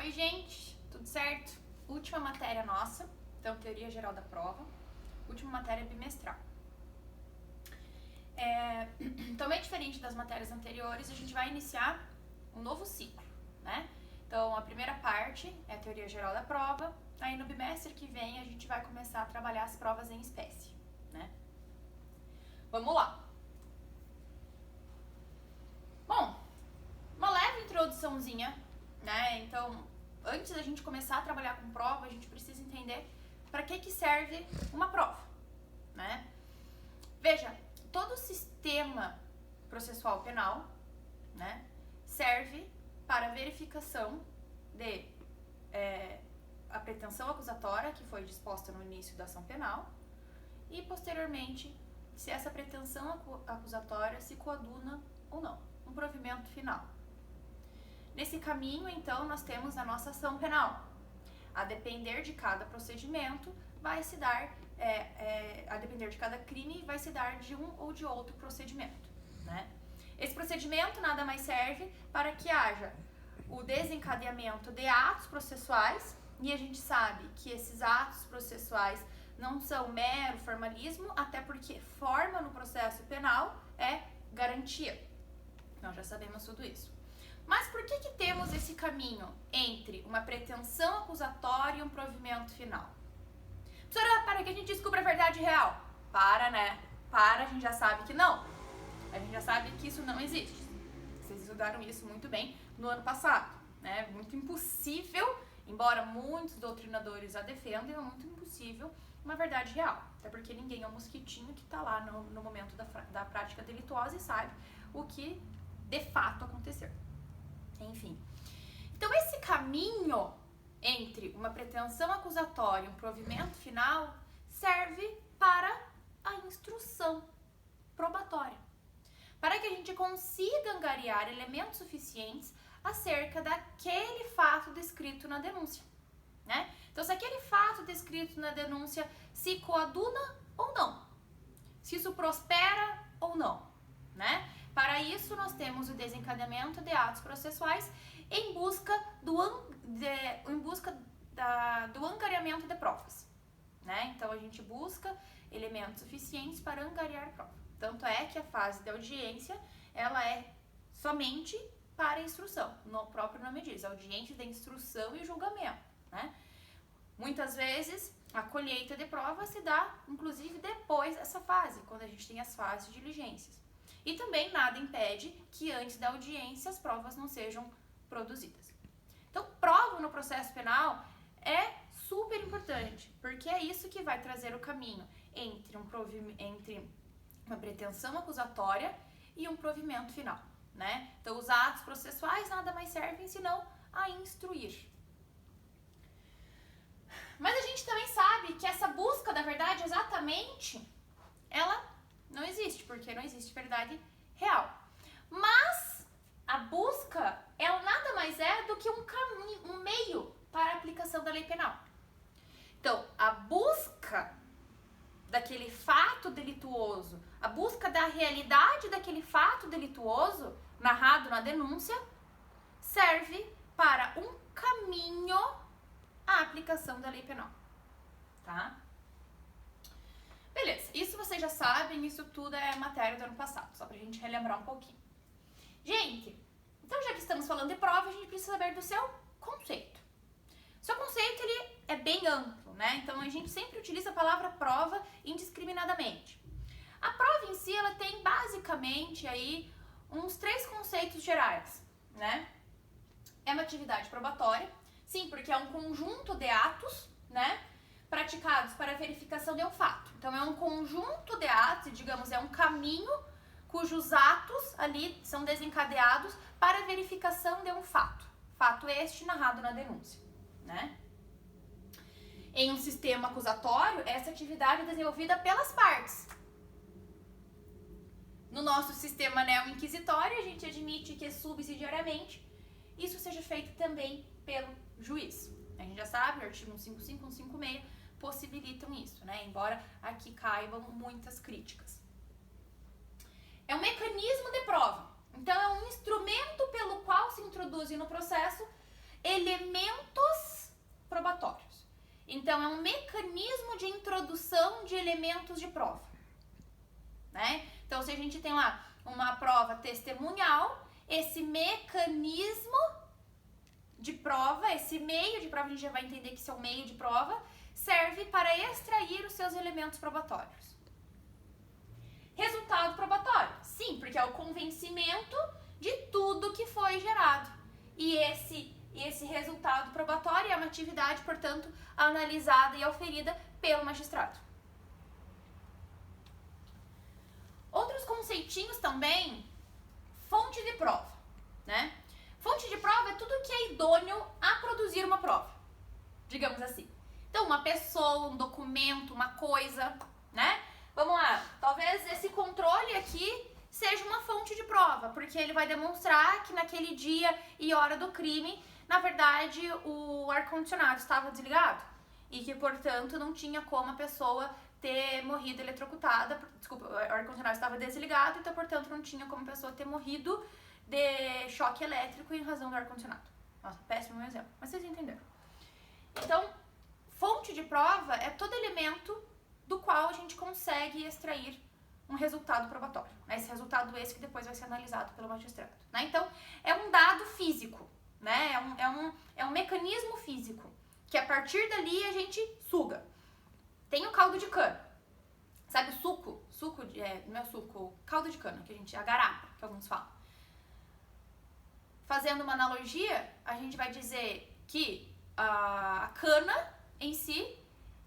Oi, gente, tudo certo? Última matéria nossa, então teoria geral da prova, última matéria bimestral. Então, bem diferente das matérias anteriores, a gente vai iniciar um novo ciclo, né? Então, a primeira parte é a teoria geral da prova, aí no bimestre que vem a gente vai começar a trabalhar as provas em espécie, né? Vamos lá! Bom, uma leve introduçãozinha, né? Então, antes da gente começar a trabalhar com prova, a gente precisa entender para que serve uma prova, né? Veja, todo sistema processual penal, né, serve para verificação de a pretensão acusatória que foi disposta no início da ação penal e, posteriormente, se essa pretensão acusatória se coaduna ou não, um provimento final. Nesse caminho, então, nós temos a nossa ação penal. A depender de cada procedimento, vai se dar, a depender de cada crime, vai se dar de um ou de outro procedimento, né? Esse procedimento nada mais serve para que haja o desencadeamento de atos processuais, e a gente sabe que esses atos processuais não são mero formalismo, até porque forma no processo penal é garantia. Nós já sabemos tudo isso. Mas por que temos esse caminho entre uma pretensão acusatória e um provimento final? Professora, para que a gente descubra a verdade real? Para, né? Para, a gente já sabe que não. A gente já sabe que isso não existe. Vocês estudaram isso muito bem no ano passado, né? Muito impossível, embora muitos doutrinadores a defendam, é muito impossível uma verdade real. Até porque ninguém é um mosquitinho que está lá no momento da prática delituosa e sabe o que de fato aconteceu. Enfim, então esse caminho entre uma pretensão acusatória e um provimento final serve para a instrução probatória, para que a gente consiga angariar elementos suficientes acerca daquele fato descrito na denúncia, né? Então, se aquele fato descrito na denúncia se coaduna ou não, se isso prospera ou não, né? Para isso, nós temos o desencadeamento de atos processuais em busca do angariamento de provas, né? Então, a gente busca elementos suficientes para angariar prova. Tanto é que a fase de audiência, ela é somente para a instrução. No próprio nome diz, audiência de instrução e julgamento, né? Muitas vezes, a colheita de prova se dá, inclusive, depois dessa fase, quando a gente tem as fases de diligências. E também nada impede que antes da audiência as provas não sejam produzidas. Então, prova no processo penal é super importante, porque é isso que vai trazer o caminho entre uma pretensão acusatória e um provimento final, né? Então, os atos processuais nada mais servem senão a instruir. Mas a gente também sabe que essa busca da verdade exatamente, ela não existe, porque não existe verdade real. Mas a busca, ela nada mais é do que um caminho, um meio para a aplicação da lei penal. Então, a busca daquele fato delituoso, a busca da realidade daquele fato delituoso narrado na denúncia, serve para um caminho à aplicação da lei penal, tá? Beleza, isso vocês já sabem, isso tudo é matéria do ano passado, só pra gente relembrar um pouquinho. Gente, então já que estamos falando de prova, a gente precisa saber do seu conceito. O seu conceito, ele é bem amplo, né? Então a gente sempre utiliza a palavra prova indiscriminadamente. A prova em si, ela tem basicamente aí uns 3 conceitos gerais, né? É uma atividade probatória, sim, porque é um conjunto de atos, né, praticados para a verificação de um fato. Então, é um conjunto de atos, digamos, é um caminho cujos atos ali são desencadeados para a verificação de um fato. Fato este narrado na denúncia, né? Em um sistema acusatório, essa atividade é desenvolvida pelas partes. No nosso sistema neo-inquisitório, a gente admite que subsidiariamente isso seja feito também pelo juiz. A gente já sabe, o artigo 155 e 156 possibilitam isso, né? Embora aqui caibam muitas críticas. É um mecanismo de prova. Então, é um instrumento pelo qual se introduzem no processo elementos probatórios. Então, é um mecanismo de introdução de elementos de prova, né? Então, se a gente tem lá uma prova testemunhal, esse mecanismo de prova, esse meio de prova, a gente já vai entender que isso é um meio de prova, serve para extrair os seus elementos probatórios. Resultado probatório. Sim, porque é o convencimento de tudo que foi gerado. E esse resultado probatório é uma atividade, portanto, analisada e auferida pelo magistrado. Outros conceitinhos também, fonte de prova, né? Fonte de prova é tudo que é idôneo a produzir uma prova, digamos assim. Então, uma pessoa, um documento, uma coisa, né? Vamos lá, talvez esse controle aqui seja uma fonte de prova, porque ele vai demonstrar que naquele dia e hora do crime, na verdade, o ar-condicionado estava desligado e que, portanto, não tinha como a pessoa ter morrido eletrocutada, desculpa, o ar-condicionado estava desligado, então, portanto, não tinha como a pessoa ter morrido de choque elétrico em razão do ar-condicionado. Nossa, péssimo exemplo, mas vocês entenderam. Então, fonte de prova é todo elemento do qual a gente consegue extrair um resultado probatório, né? Esse resultado esse que depois vai ser analisado pelo magistrado, né? Então, é um dado físico, né? É um mecanismo físico, que a partir dali a gente suga. Tem o caldo de cana, sabe o suco? Não é suco, caldo de cana, que a gente, a garapa, que alguns falam. Fazendo uma analogia, a gente vai dizer que a cana em si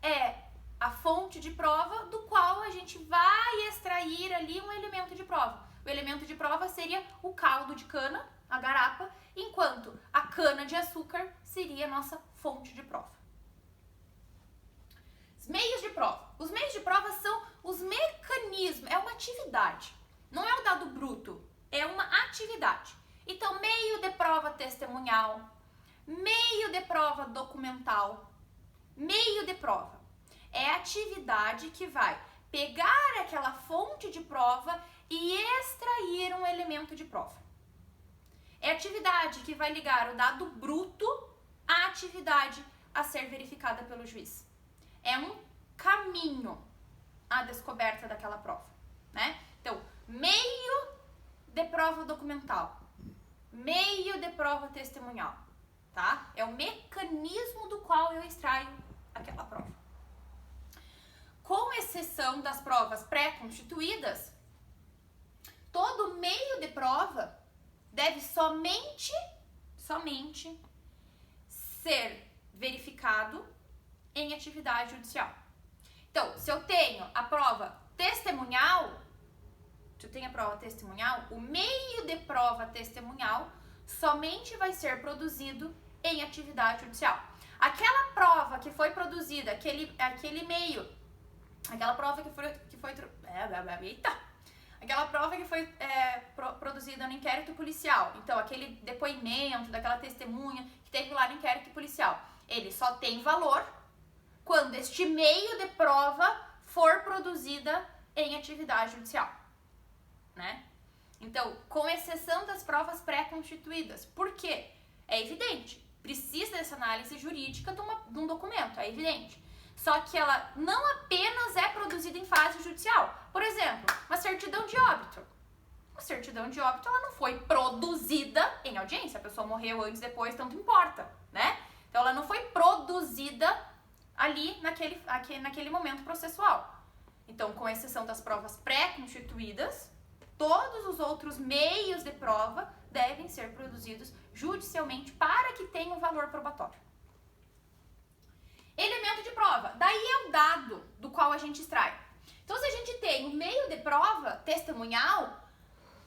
é a fonte de prova do qual a gente vai extrair ali um elemento de prova. O elemento de prova seria o caldo de cana, a garapa, enquanto a cana de açúcar seria a nossa fonte de prova. Os meios de prova. Os meios de prova são os mecanismos, é uma atividade, não é um dado bruto, é uma atividade. Então, meio de prova testemunhal, meio de prova documental, meio de prova. É a atividade que vai pegar aquela fonte de prova e extrair um elemento de prova. É a atividade que vai ligar o dado bruto à atividade a ser verificada pelo juiz. É um caminho à descoberta daquela prova, né? Então, meio de prova documental, meio de prova testemunhal, tá? É o mecanismo do qual eu extraio aquela prova. Com exceção das provas pré-constituídas, todo meio de prova deve somente ser verificado em atividade judicial. Então, se eu tenho a prova testemunhal, o meio de prova testemunhal somente vai ser produzido em atividade judicial. Aquela prova que foi produzida, aquele meio, aquela prova que foi produzida no inquérito policial, então aquele depoimento daquela testemunha que teve lá no inquérito policial, ele só tem valor quando este meio de prova for produzida em atividade judicial, né? Então, com exceção das provas pré-constituídas. Por quê? É evidente, precisa dessa análise jurídica de um documento, é evidente. Só que ela não apenas é produzida em fase judicial. Por exemplo, uma certidão de óbito. Uma certidão de óbito, ela não foi produzida em audiência. A pessoa morreu antes, depois, tanto importa, né? Então, ela não foi produzida ali naquele momento processual. Então, com exceção das provas pré-constituídas, todos os outros meios de prova devem ser produzidos judicialmente para que tenha um valor probatório. Elemento de prova. Daí é o dado do qual a gente extrai. Então, se a gente tem o meio de prova testemunhal,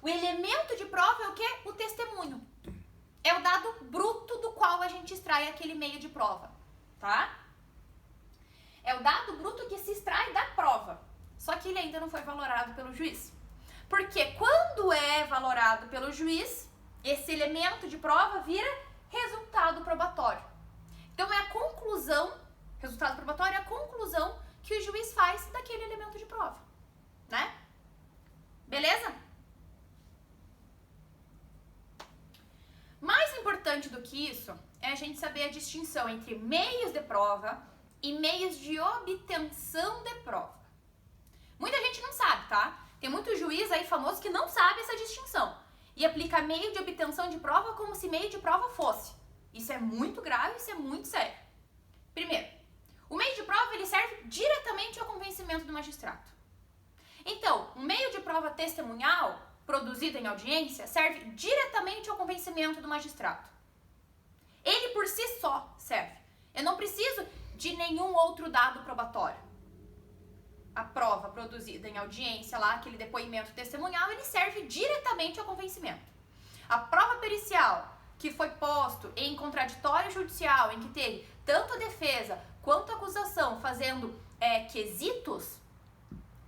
o elemento de prova é o quê? O testemunho. É o dado bruto do qual a gente extrai aquele meio de prova, tá? É o dado bruto que se extrai da prova. Só que ele ainda não foi valorado pelo juiz. Porque quando é valorado pelo juiz, esse elemento de prova vira resultado probatório. Então, é a conclusão, resultado probatório é a conclusão que o juiz faz daquele elemento de prova, né? Beleza? Mais importante do que isso é a gente saber a distinção entre meios de prova e meios de obtenção de prova. Muita gente não sabe, tá? Tem muito juiz aí famoso que não sabe essa distinção e aplica meio de obtenção de prova como se meio de prova fosse. Isso é muito grave, isso é muito sério. Primeiro, o meio de prova ele serve diretamente ao convencimento do magistrado. Então, um meio de prova testemunhal produzido em audiência serve diretamente ao convencimento do magistrado. Ele por si só serve. Eu não preciso de nenhum outro dado probatório. A prova produzida em audiência, lá, aquele depoimento testemunhal, ele serve diretamente ao convencimento. A prova pericial que foi posto em contraditório judicial, em que teve tanto a defesa quanto a acusação fazendo quesitos,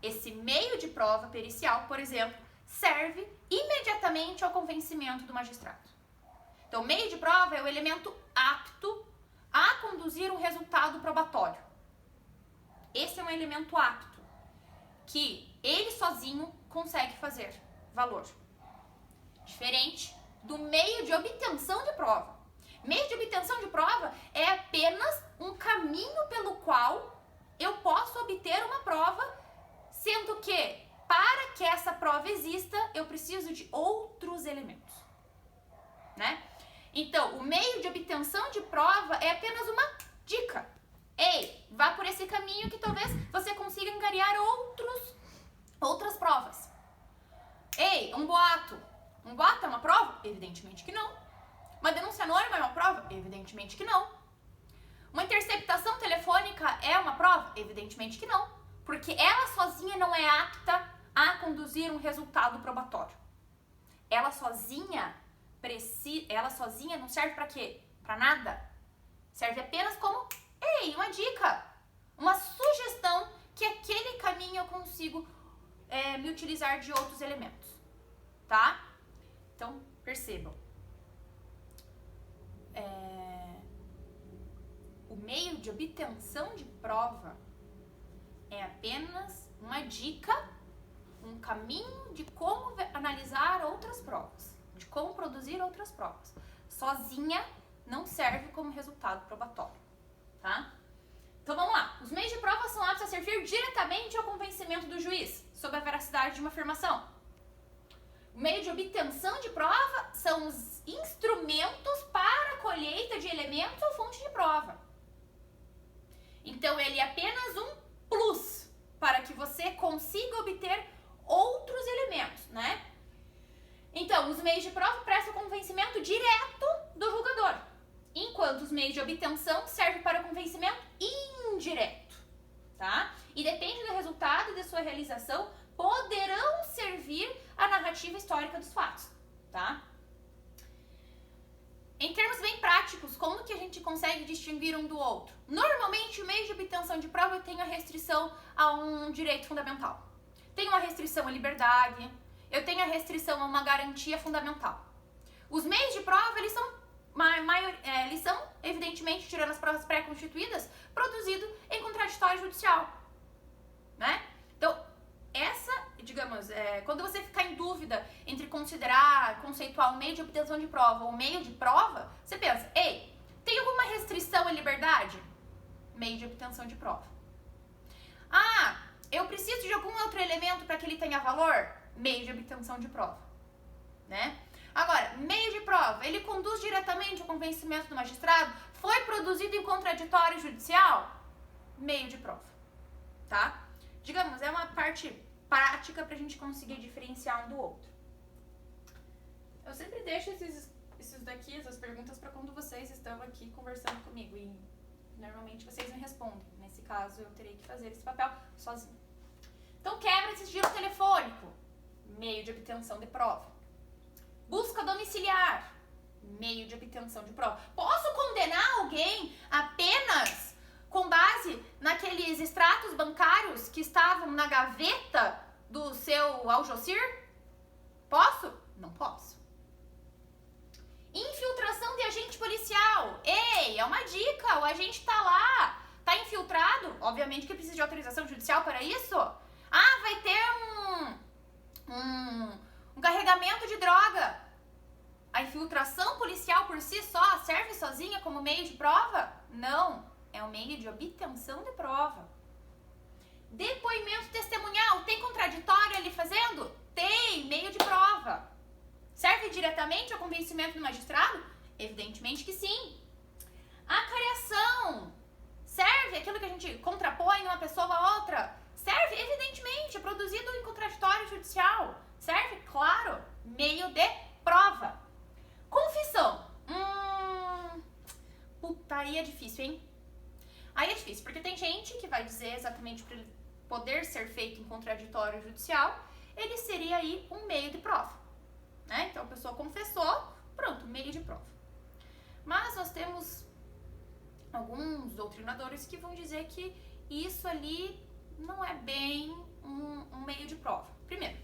esse meio de prova pericial, por exemplo, serve imediatamente ao convencimento do magistrado. Então, o meio de prova é o elemento apto a conduzir um resultado probatório. Esse é um elemento apto, que ele sozinho consegue fazer valor. Diferente do meio de obtenção de prova. Meio de obtenção de prova é apenas um caminho pelo qual eu posso obter uma prova, sendo que, para que essa prova exista, eu preciso de outros elementos, né? Então, o meio de obtenção de prova é apenas uma dica. Ei, vá por esse caminho que talvez você consiga angariar outras provas. Ei, um boato. Um boato é uma prova? Evidentemente que não. Uma denúncia anônima é uma prova? Evidentemente que não. Uma interceptação telefônica é uma prova? Evidentemente que não. Porque ela sozinha não é apta a conduzir um resultado probatório. Ela sozinha não serve para quê? Para nada. Serve apenas como, uma dica, uma sugestão que aquele caminho eu consigo me utilizar de outros elementos, tá? Então, percebam. O meio de obtenção de prova é apenas uma dica, um caminho de como analisar outras provas, de como produzir outras provas. Sozinha não serve como resultado probatório, tá? Então vamos lá. Os meios de prova são aptos a servir diretamente ao convencimento do juiz sobre a veracidade de uma afirmação. O meio de obtenção de prova são os instrumentos para a colheita de elementos ou fonte de prova. Então ele é apenas um plus para que você consiga obter outros elementos, né? Então, os meios de prova prestam convencimento direto do julgador, enquanto os meios de obtenção servem para o convencimento indireto, tá? E depende do resultado e da sua realização, poderão servir a narrativa histórica dos fatos, tá? Em termos bem práticos, como que a gente consegue distinguir um do outro? Normalmente, o meio de obtenção de prova tem a restrição a um direito fundamental. Tem uma restrição à liberdade, eu tenho a restrição a uma garantia fundamental. Os meios de prova, eles são, evidentemente, tirando as provas pré-constituídas, produzidos em contraditório judicial, né? Então, quando você ficar em dúvida entre conceituar um meio de obtenção de prova ou um meio de prova, você pensa, tem alguma restrição à liberdade? Meio de obtenção de prova. Eu preciso de algum outro elemento para que ele tenha valor? Meio de obtenção de prova, né? Agora, meio de prova, ele conduz diretamente ao convencimento do magistrado? Foi produzido em contraditório judicial? Meio de prova, tá? Digamos, é uma parte prática pra gente conseguir diferenciar um do outro. Eu sempre deixo essas perguntas para quando vocês estão aqui conversando comigo e normalmente vocês me respondem. Nesse caso, eu terei que fazer esse papel sozinho. Então, quebra de sigilo telefônico, meio de obtenção de prova. Busca domiciliar, meio de obtenção de prova. Posso condenar alguém apenas com base naqueles extratos bancários que estavam na gaveta do seu Aljocir? Posso? Não posso. Infiltração de agente policial. É uma dica, o agente tá lá, tá infiltrado. Obviamente que precisa de autorização judicial para isso. Vai ter um carregamento de droga. A infiltração policial por si só serve sozinha como meio de prova? Não, é um meio de obtenção de prova. Depoimento testemunhal, tem contraditório ali fazendo? Tem, meio de prova. Serve diretamente ao convencimento do magistrado? Evidentemente que sim. Acariação, serve aquilo que a gente contrapõe uma pessoa a outra? Serve, evidentemente, é produzido em contraditório judicial. Serve, claro, meio de prova. Confissão. Puta, aí é difícil, hein? Aí é difícil, porque tem gente que vai dizer exatamente para ele poder ser feito em contraditório judicial, ele seria aí um meio de prova, né? Então a pessoa confessou, pronto, meio de prova. Mas nós temos alguns doutrinadores que vão dizer que isso ali não é bem um meio de prova. Primeiro,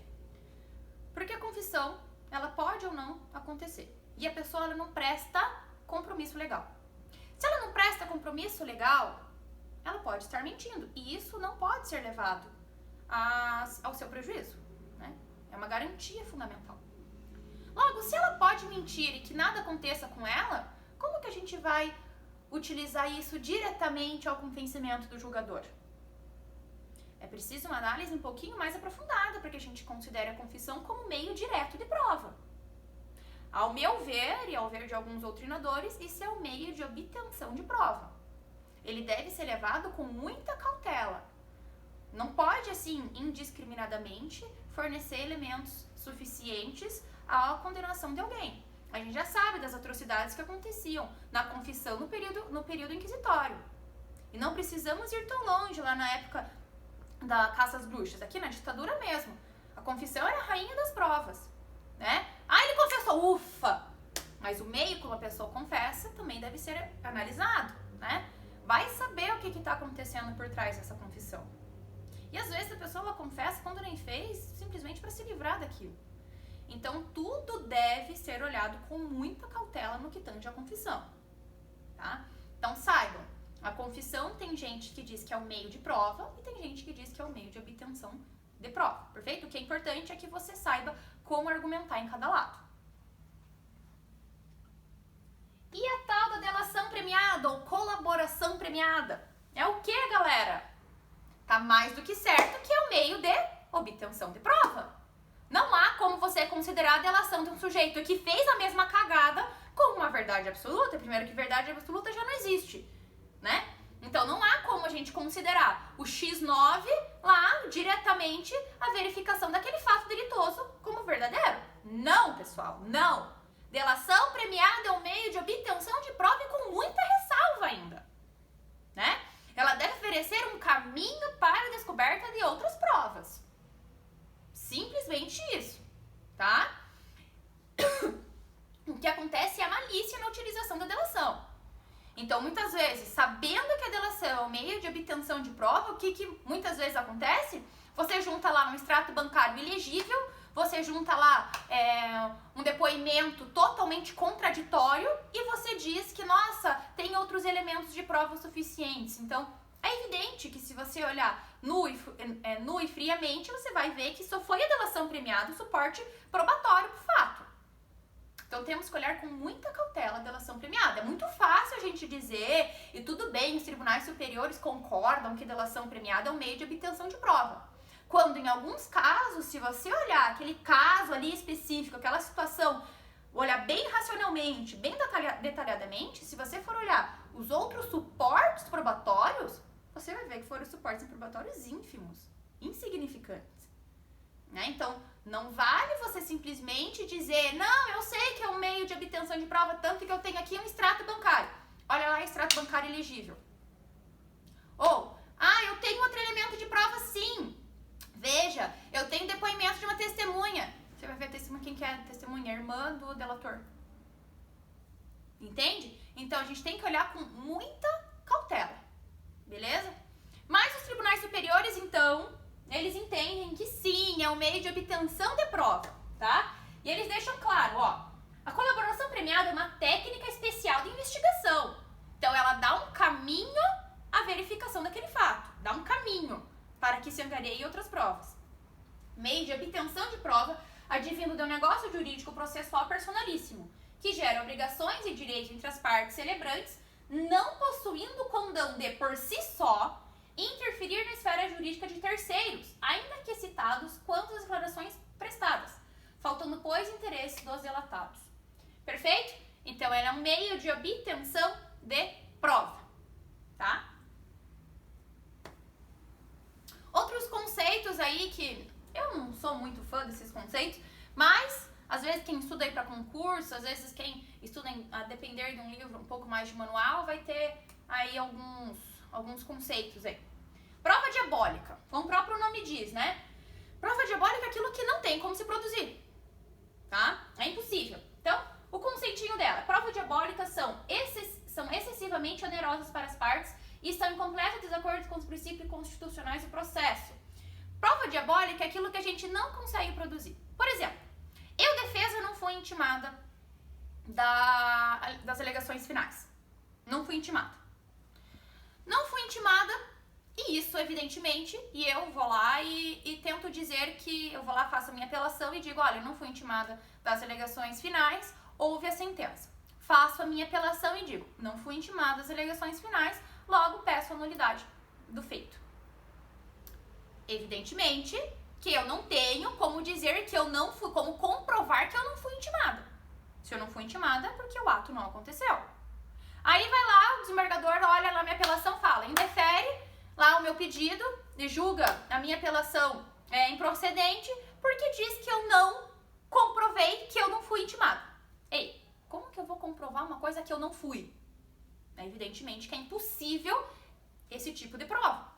porque a confissão, ela pode ou não acontecer. E a pessoa ela não presta compromisso legal. Se ela não presta compromisso legal, ela pode estar mentindo. E isso não pode ser levado ao seu prejuízo, né? É uma garantia fundamental. Logo, se ela pode mentir e que nada aconteça com ela, como que a gente vai utilizar isso diretamente ao convencimento do julgador? É preciso uma análise um pouquinho mais aprofundada para que a gente considere a confissão como meio direto de prova. Ao meu ver, e ao ver de alguns doutrinadores, isso é o meio de obtenção de prova. Ele deve ser levado com muita cautela. Não pode, assim, indiscriminadamente, fornecer elementos suficientes à condenação de alguém. A gente já sabe das atrocidades que aconteciam na confissão no período inquisitório. E não precisamos ir tão longe, lá na época da caça às bruxas, aqui na ditadura mesmo. A confissão era a rainha das provas, né? Ah, ele confessou, ufa! Mas o meio como a pessoa confessa também deve ser analisado, né? Vai saber o que está acontecendo por trás dessa confissão. E às vezes a pessoa ela confessa quando nem fez, simplesmente para se livrar daquilo. Então tudo deve ser olhado com muita cautela no que tange a confissão, tá? Então saibam, a confissão tem gente que diz que é o meio de prova e tem gente que diz que é o meio de obtenção de prova, perfeito? O que é importante é que você saiba como argumentar em cada lado. E a tal da delação premiada ou colaboração premiada? É o que, galera? Tá mais do que certo que é o meio de obtenção de prova. Não há como você considerar a delação de um sujeito que fez a mesma cagada como uma verdade absoluta. Primeiro que verdade absoluta já não existe, né? Então não há como a gente considerar o X9 lá diretamente a verificação daquele fato delitoso como verdadeiro. Não, pessoal, não. Delação premiada é um meio de obtenção de prova e com muita ressalva ainda, né? Ela deve oferecer um caminho para a descoberta de outras provas. Simplesmente isso, tá? O que acontece é a malícia na utilização da delação. Então, muitas vezes, sabendo que a delação é um meio de obtenção de prova, o que muitas vezes acontece? Você junta lá um extrato bancário ilegível, você junta lá um depoimento totalmente contraditório e você diz que, nossa, tem outros elementos de prova suficientes. Então, é evidente que se você olhar nu e friamente, você vai ver que só foi a delação premiada o suporte probatório pro fato. Então temos que olhar com muita cautela a delação premiada. É muito fácil a gente dizer, e tudo bem, os tribunais superiores concordam que delação premiada é um meio de obtenção de prova. Quando em alguns casos, se você olhar aquele caso ali específico, aquela situação, olhar bem racionalmente, bem detalhadamente, se você for olhar os outros suportes probatórios, você vai ver que foram suportes probatórios ínfimos, insignificantes, né? Então, não vale você simplesmente dizer, não, eu sei que é um meio de obtenção de prova, tanto que eu tenho aqui um extrato bancário. Olha lá, extrato bancário elegível. Ou, eu tenho outro elemento de prova sim. Veja, eu tenho depoimento de uma testemunha. Você vai ver a testemunha, quem que é a testemunha? A irmã do delator. Entende? Então, a gente tem que olhar com muita cautela. Beleza? Mas os tribunais superiores, então, eles entendem que sim, é um meio de obtenção de prova, tá? E eles deixam claro, ó, a colaboração premiada é uma técnica especial de investigação. Então, ela dá um caminho à verificação daquele fato, dá um caminho para que se angariei outras provas. Meio de obtenção de prova advindo de um negócio jurídico processual personalíssimo, que gera obrigações e direitos entre as partes celebrantes, não possuindo condão de, por si só, interferir na esfera jurídica de terceiros, ainda que citados quanto às declarações prestadas, faltando, pois, interesse dos delatados. Perfeito? Então, ela é um meio de obtenção de prova, tá? Outros conceitos aí que eu não sou muito fã desses conceitos, mas às vezes quem estuda aí para concurso, às vezes quem estuda a depender de um livro um pouco mais de manual, vai ter aí alguns conceitos aí. Prova diabólica, como o próprio nome diz, né? Prova diabólica é aquilo que não tem como se produzir, tá? É impossível. Então, o conceitinho dela, prova diabólica são excessivamente onerosas para as partes e estão em completo desacordo com os princípios constitucionais do processo. Prova diabólica é aquilo que a gente não consegue produzir. Por exemplo, eu, defesa, não fui intimada das alegações finais. Não fui intimada. Não fui intimada, e isso, evidentemente, e eu vou lá e tento dizer que eu vou lá, faço a minha apelação e digo, olha, eu não fui intimada das alegações finais, houve a sentença. Faço a minha apelação e digo, não fui intimada das alegações finais, logo peço a nulidade do feito. Evidentemente que eu não tenho como dizer que eu não fui, como comprovar que eu não fui intimada. Se eu não fui intimada, é porque o ato não aconteceu. Aí vai lá, o desembargador olha lá minha apelação, fala, indefere lá o meu pedido e julga a minha apelação improcedente porque diz que eu não comprovei que eu não fui intimada. Ei, como que eu vou comprovar uma coisa que eu não fui? Evidentemente que é impossível esse tipo de prova,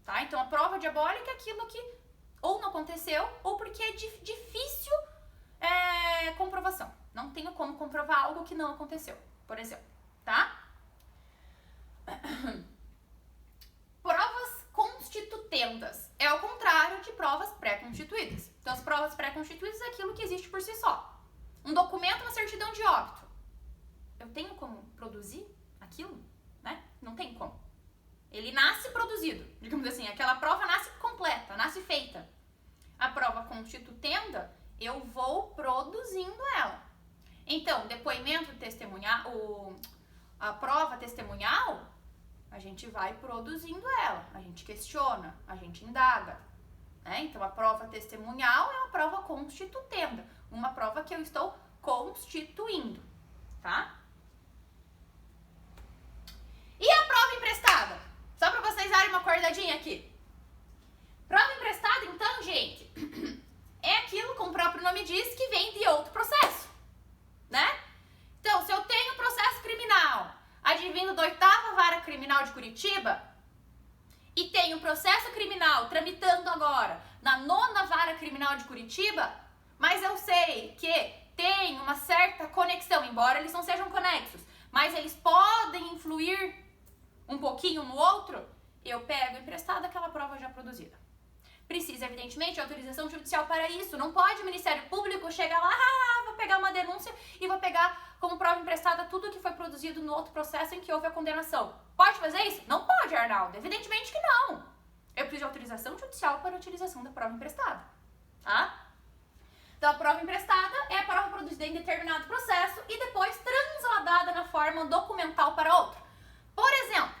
tá? Então a prova diabólica é aquilo que ou não aconteceu ou porque é difícil comprovação. Não tenho como comprovar algo que não aconteceu, por exemplo, tá? Provas constitutendas é ao contrário de provas pré-constituídas. Então as provas pré-constituídas é aquilo que existe por si só. Um documento, uma certidão de óbito. Eu tenho como produzir aquilo, né? Não tem como. Ele nasce produzido, digamos assim, aquela prova nasce completa, nasce feita. A prova constitutenda, eu vou produzindo ela. Então, depoimento testemunhal, a prova testemunhal, a gente vai produzindo ela, a gente questiona, a gente indaga, né? Então, a prova testemunhal é uma prova constitutenda, uma prova que eu estou constituindo, tá? E a prova emprestada? Só para vocês darem uma acordadinha aqui. Prova emprestada, então, gente, é aquilo, como o próprio nome diz, que vem de outro processo, né? Então, se eu tenho processo criminal advindo da 8ª Vara Criminal de Curitiba e tenho processo criminal tramitando agora na 9ª Vara Criminal de Curitiba, mas eu sei que tem uma certa conexão, embora eles não sejam conexos, mas eles podem influir um pouquinho no outro, eu pego emprestada aquela prova já produzida. Precisa, evidentemente, de autorização judicial para isso. Não pode o Ministério Público chegar lá, vou pegar uma denúncia e vou pegar como prova emprestada tudo que foi produzido no outro processo em que houve a condenação. Pode fazer isso? Não pode, Arnaldo. Evidentemente que não. Eu preciso de autorização judicial para a utilização da prova emprestada, tá? Então, a prova emprestada é a prova produzida em determinado processo e depois transladada na forma documental para outro. Por exemplo,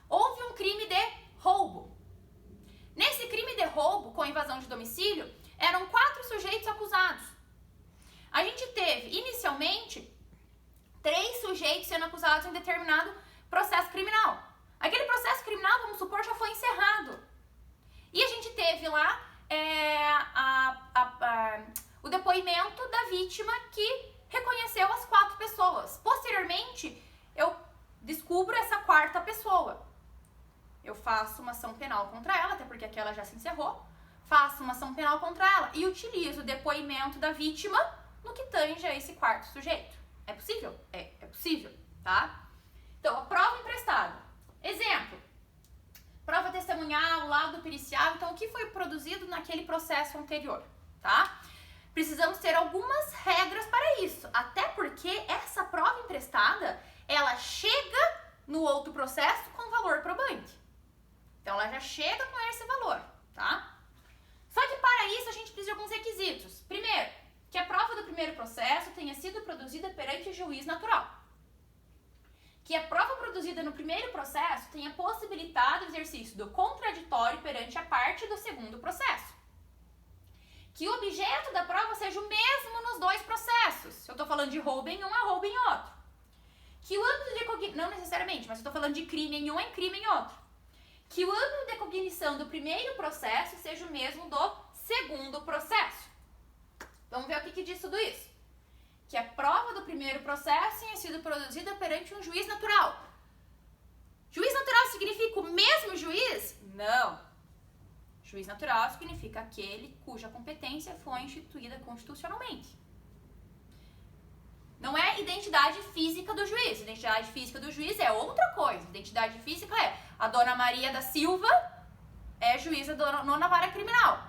houve um crime de roubo. Nesse crime de roubo com invasão de domicílio, eram 4 sujeitos acusados. A gente teve, inicialmente, 3 sujeitos sendo acusados em determinado processo criminal. Aquele processo criminal, vamos supor, já foi encerrado. E a gente teve lá o depoimento da vítima que reconheceu as 4 pessoas. Posteriormente, eu descubro essa 4ª pessoa. Eu faço uma ação penal contra ela, até porque aquela já se encerrou. Faço uma ação penal contra ela e utilizo o depoimento da vítima no que tange a esse 4º sujeito. É possível? É possível, tá? Então, a prova emprestada. Exemplo. Prova testemunhal, laudo pericial. Então, o que foi produzido naquele processo anterior, tá? Precisamos ter algumas regras para isso. Até porque essa prova emprestada, ela chega no outro processo com valor probante. Então, ela já chega com esse valor, tá? Só que para isso, a gente precisa de alguns requisitos. Primeiro, que a prova do primeiro processo tenha sido produzida perante que a prova produzida no primeiro processo tenha possibilitado o exercício do contraditório perante a parte do segundo processo. Que o objeto da prova seja o mesmo nos dois processos. Se eu estou falando de roubo em um, é roubo em outro. Que o âmbito de cognição, não necessariamente, mas eu estou falando de crime em um, é crime em outro. Que o âmbito de cognição do primeiro processo seja o mesmo do segundo processo. Vamos ver o que diz tudo isso. Que a prova do primeiro processo tenha sido produzida perante um juiz natural. Juiz natural significa o mesmo juiz? Não. Juiz natural significa aquele cuja competência foi instituída constitucionalmente. Não é identidade física do juiz. Identidade física do juiz é outra coisa. Identidade física é a Dona Maria da Silva é juíza da nona vara criminal.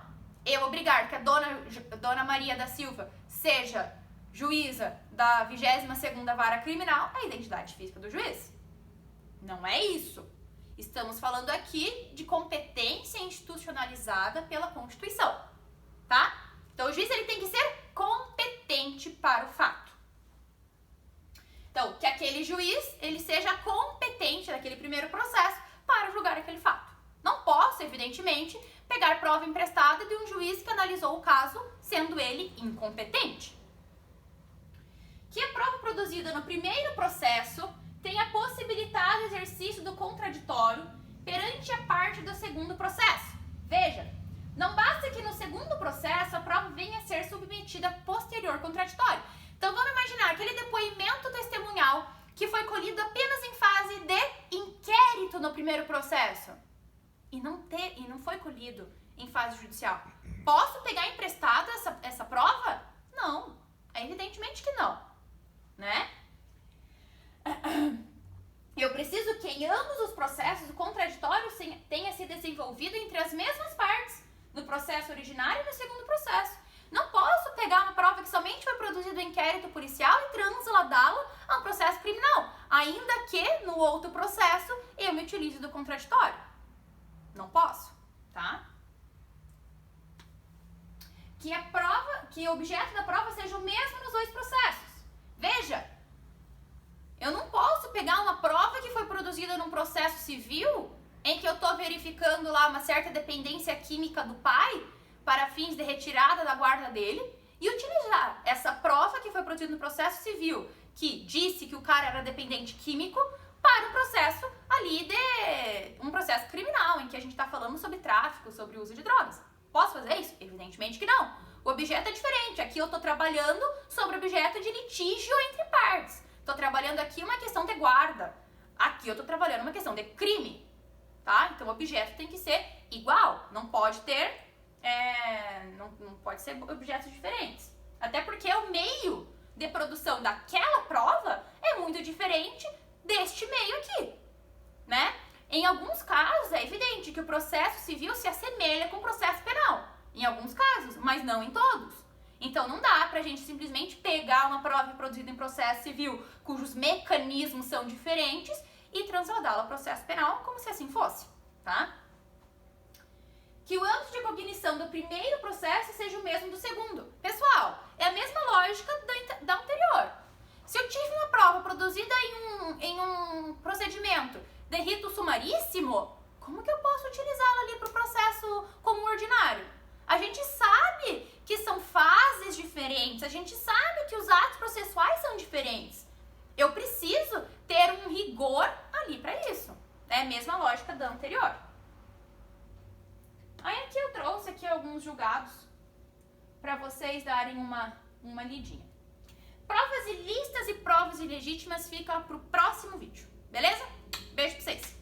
Eu obrigar que a Dona Maria da Silva seja juíza da 22ª vara criminal é a identidade física do juiz. Não é isso. Estamos falando aqui de competência institucionalizada pela Constituição, tá? Então o juiz ele tem que ser competente para o fato. Então, que aquele juiz ele seja competente naquele primeiro processo para julgar aquele fato. Não posso, evidentemente, pegar prova emprestada de um juiz que analisou o caso, sendo ele incompetente. Que a prova produzida no primeiro processo tenha possibilitado o exercício do contraditório perante a parte do segundo processo. Veja, não basta que no segundo processo a prova venha a ser submetida a posterior contraditório. Então vamos imaginar aquele depoimento testemunhal que foi colhido apenas em fase de inquérito no primeiro processo e não foi colhido em fase judicial. Posso pegar emprestado essa prova? Não, evidentemente que não, né? Eu preciso que em ambos os processos o contraditório tenha se desenvolvido entre as mesmas partes, no processo originário e no segundo processo. Não posso pegar uma prova que somente foi produzida em inquérito policial e transladá-la a um processo criminal, ainda que no outro processo eu me utilize do contraditório. Não posso, tá? Que o objeto da prova seja o mesmo nos dois processos. Veja, eu não posso pegar uma prova que foi produzida num processo civil, em que eu estou verificando lá uma certa dependência química do pai, para fins de retirada da guarda dele, e utilizar essa prova que foi produzida no processo civil, que disse que o cara era dependente químico, para um processo ali um processo criminal, em que a gente está falando sobre tráfico, sobre uso de drogas. Posso fazer isso? Evidentemente que não. O objeto é diferente. Aqui eu estou trabalhando sobre objeto de litígio entre partes. Estou trabalhando aqui uma questão de guarda. Aqui eu estou trabalhando uma questão de crime, tá? Então o objeto tem que ser igual. Não pode ter, não pode ser objetos diferentes. Até porque o meio de produção daquela prova é muito diferente deste meio aqui, né? Em alguns casos é evidente que o processo civil se assemelha com o processo penal. Em alguns casos, mas não em todos. Então não dá pra gente simplesmente pegar uma prova produzida em processo civil cujos mecanismos são diferentes e transladá-la ao processo penal como se assim fosse, tá? Que o âmbito de cognição do primeiro processo seja o mesmo do segundo. Pessoal, é a mesma lógica da anterior. Se eu tive uma prova produzida em um procedimento de rito sumaríssimo, como que eu posso utilizá-la ali para o processo comum ordinário? A gente sabe que são fases diferentes, a gente sabe que os atos processuais são diferentes. Eu preciso ter um rigor ali para isso. É a mesma lógica da anterior. Aí aqui eu trouxe aqui alguns julgados para vocês darem uma lidinha. Provas ilícitas e provas ilegítimas fica para o próximo vídeo, beleza? Beijo pra vocês!